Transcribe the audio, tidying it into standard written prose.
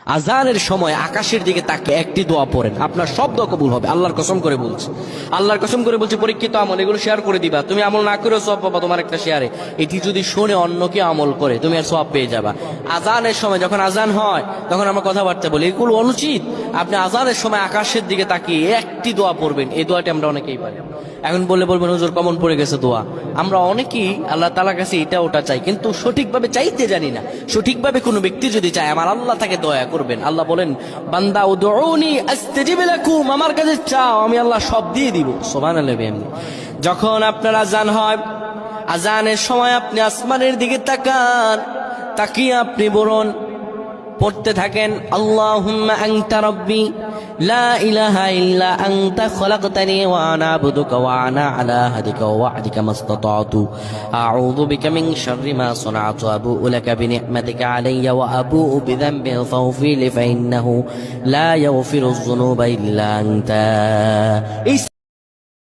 আজানের সময় আকাশের দিকে তাকিয়ে একটি দোয়া পড়েন, আপনার সব দোয়া কবুল হবে। আল্লাহর কসম করে বলছি, আল্লাহর কসম করে বলছি, পরীক্ষিত আমল এগুলো শেয়ার করে দিবা। তুমি আমল না করেও সওয়াব পাবা তোমার একটা শেয়ারে। এটি যদি শুনে অন্য কেউ আমল করে তুমি আর সওয়াব পেয়ে যাবা। আজানের সময় যখন আজান হয় তখন আমরা কথাবার্তা বলি, এগুলো অনুচিত। আপনি আজানের সময় আকাশের দিকে তাকিয়ে একটি দোয়া পড়বেন। এই দোয়াটি আমরা অনেকেই পারি। এখন বলবেন হুজুর কমন পড়ে গেছে দোয়া। আমরা অনেকেই আল্লাহ তাআলার কাছে এটা ওটা চাই, কিন্তু সঠিকভাবে চাইতে জানি না। সঠিকভাবে কোনো ব্যক্তি যদি চায় আমার আল্লাহ তাকে দয়া করবেন। আল্লাহ বলেন, বান্দা উদউনি আস্তাজিব লাকুম, আমার কাছে চাও আমি আল্লাহ সব দিয়ে দিব। সুবহানাল্লাহ। যখন আপনার আজান হয়, আজানের সময় আপনি আসমানের দিকে তাকান, তাকিয়ে আপনি বলুন, পড়তে থাকেন, আল্লাহুম্মা আনতা রাব্বি লা ইলাহা ইল্লা আনতা খলাকতানি ওয়া আনা আবদুকা ওয়া আনা আলা আহদিকা ওয়া ওয়া'দিকা মাসতাতা'তু আউযু বিকা মিন শাররি মা সানা'তু আবু'ু লাকা বিনি'মাতিকা আলাইয়া ওয়া আবু'ু বিযানবি ফাগফির লি ফাইন্নাহু লা ইয়াগফিরুয যুনুবা ইল্লা আনতা।